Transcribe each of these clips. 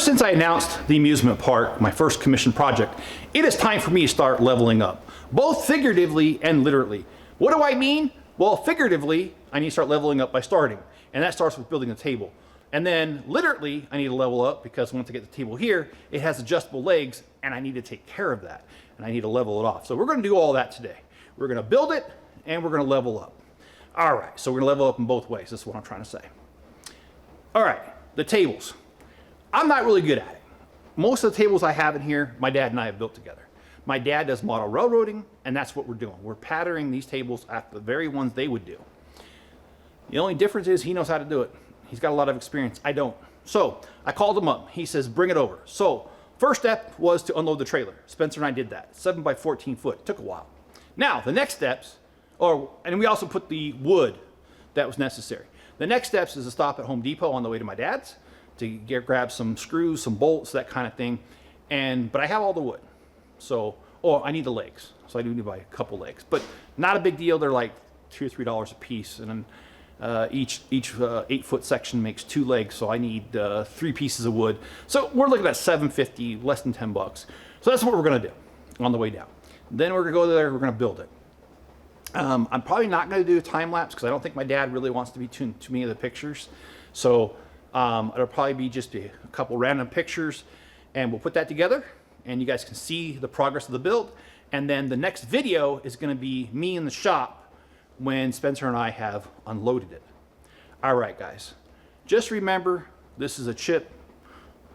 since I announced the amusement park, my first commission project, it is time for me to start leveling up, both figuratively and literally. What do I mean? Well, figuratively, I need to start leveling up by starting, and that starts with building a table. And then literally, I need to level up because once I get the table here, it has adjustable legs, and I need to take care of that, and I need to level it off. So we're gonna do all that today. We're gonna build it, and we're gonna level up. All right, so we're gonna level up in both ways. This is what I'm trying to say. All right, the tables. I'm not really good at it. Most of the tables I have in here, my dad and I have built together. My dad does model railroading, and that's what we're doing. We're patterning these tables after the very ones they would do. The only difference is he knows how to do it. He's got a lot of experience. I don't. So I called him up. He says, bring it over. So first step was to unload the trailer. Spencer and I did that. 7 by 14 foot. It took a while. Now, the next steps, and we also put the wood that was necessary. The next steps is to stop at Home Depot on the way to my dad's to grab some screws, some bolts, that kind of thing. But I have all the wood. So, I need the legs. So I do need to buy a couple legs, but not a big deal. They're like $2 or $3 a piece. And then each 8-foot section makes 2 legs. So I need 3 pieces of wood. So we're looking at $7.50, less than $10. So that's what we're gonna do on the way down. Then we're gonna go there, we're gonna build it. I'm probably not gonna do a time lapse because I don't think my dad really wants to be too many of the pictures. So it'll probably be just a couple random pictures, and we'll put that together and you guys can see the progress of the build. And then the next video is going to be me in the shop when Spencer and I have unloaded it. All right, guys, just remember this is a Chip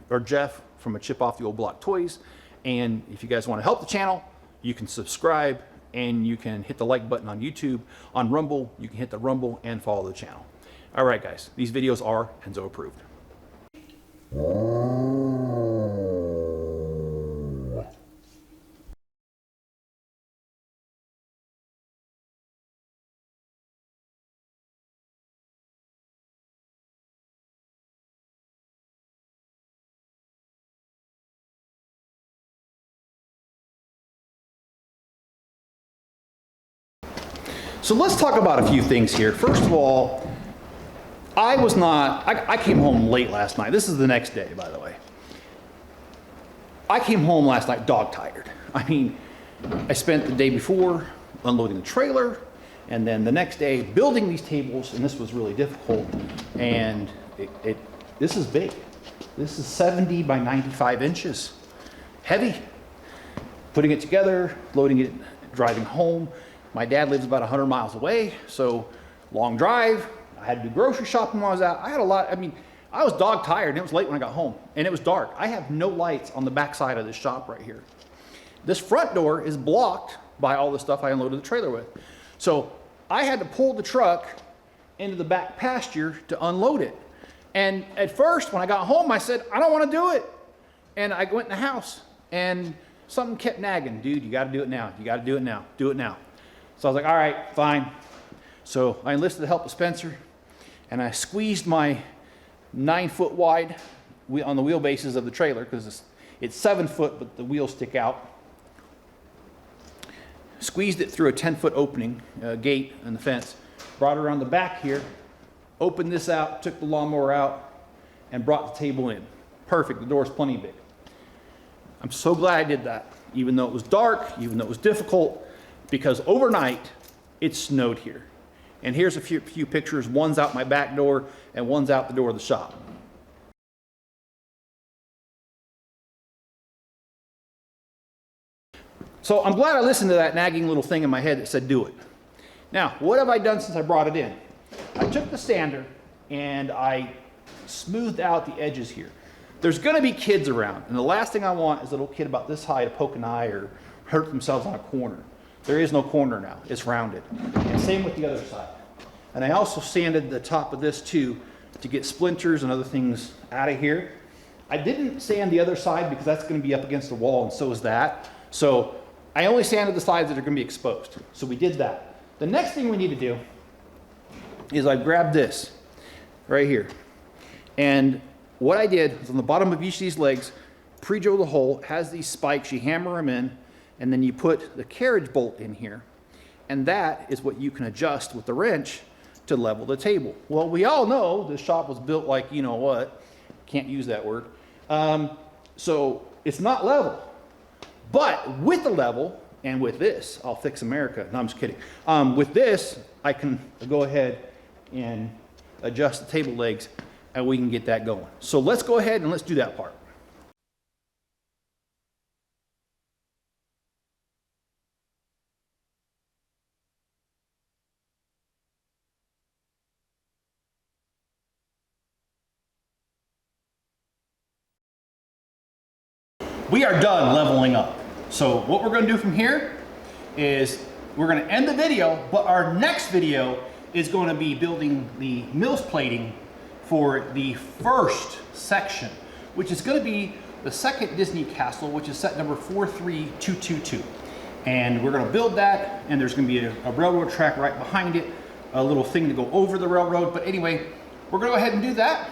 or Jeff from a Chip Off the Old Block Toys. And if you guys want to help the channel, you can subscribe and you can hit the like button on YouTube. On Rumble, you can hit the Rumble and follow the channel. All right, guys, these videos are Enzo approved. So let's talk about a few things here. First of all, I came home late last night. This is the next day, by the way. I came home last night dog tired. I mean, I spent the day before unloading the trailer, and then the next day building these tables, and this was really difficult. And this is big. This is 70 by 95 inches. Heavy. Putting it together, loading it, driving home. My dad lives about 100 miles away, so long drive. I had to do grocery shopping while I was out. I had a lot, I mean, I was dog tired and it was late when I got home and it was dark. I have no lights on the back side of this shop right here. This front door is blocked by all the stuff I unloaded the trailer with. So I had to pull the truck into the back pasture to unload it. And at first when I got home, I said, I don't want to do it. And I went in the house and something kept nagging. Dude, you got to do it now. You got to do it now. Do it now. So I was like, all right, fine. So I enlisted the help of Spencer and I squeezed my 9-foot wide on the wheelbases of the trailer because it's 7 foot, but the wheels stick out. Squeezed it through a 10-foot opening, gate in the fence, brought it around the back here, opened this out, took the lawnmower out, and brought the table in. Perfect, the door's plenty big. I'm so glad I did that, even though it was dark, even though it was difficult, because overnight it snowed here. And here's a few pictures. One's out my back door and one's out the door of the shop. So I'm glad I listened to that nagging little thing in my head that said do it. Now, what have I done since I brought it in? I took the sander and I smoothed out the edges here. There's gonna be kids around, and the last thing I want is a little kid about this high to poke an eye or hurt themselves on a corner. There is no corner now, it's rounded. And same with the other side. And I also sanded the top of this too to get splinters and other things out of here. I didn't sand the other side because that's gonna be up against the wall and so is that. So I only sanded the sides that are gonna be exposed. So we did that. The next thing we need to do is I grabbed this right here. And what I did was on the bottom of each of these legs, pre-drill the hole, has these spikes, you hammer them in, and then you put the carriage bolt in here. And that is what you can adjust with the wrench to level the table. Well, we all know this shop was built like, you know what, can't use that word, So it's not level. But with the level, and with this, I'll fix America. No, I'm just kidding. With this, I can go ahead and adjust the table legs, and we can get that going. So let's go ahead and let's do that part. We are done leveling up. So what we're gonna do from here is we're gonna end the video, but our next video is gonna be building the Mills plating for the first section, which is gonna be the second Disney castle, which is set number 43222. And we're gonna build that, and there's gonna be a railroad track right behind it, a little thing to go over the railroad. But anyway, we're gonna go ahead and do that.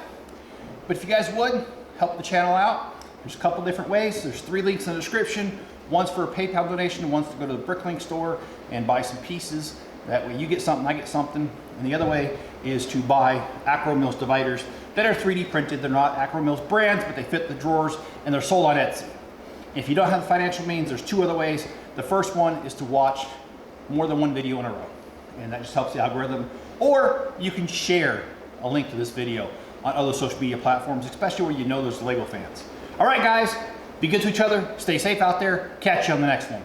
But if you guys would, help the channel out. There's a couple different ways. There's 3 links in the description. One's for a PayPal donation, one's to go to the Bricklink store and buy some pieces. That way you get something, I get something. And the other way is to buy Akro-Mils dividers that are 3D printed. They're not Akro-Mils brands, but they fit the drawers, and they're sold on Etsy. If you don't have the financial means, there's 2 other ways. The first one is to watch more than 1 video in a row, and that just helps the algorithm. Or you can share a link to this video on other social media platforms, especially where you know there's Lego fans. All right, guys, be good to each other. Stay safe out there. Catch you on the next one.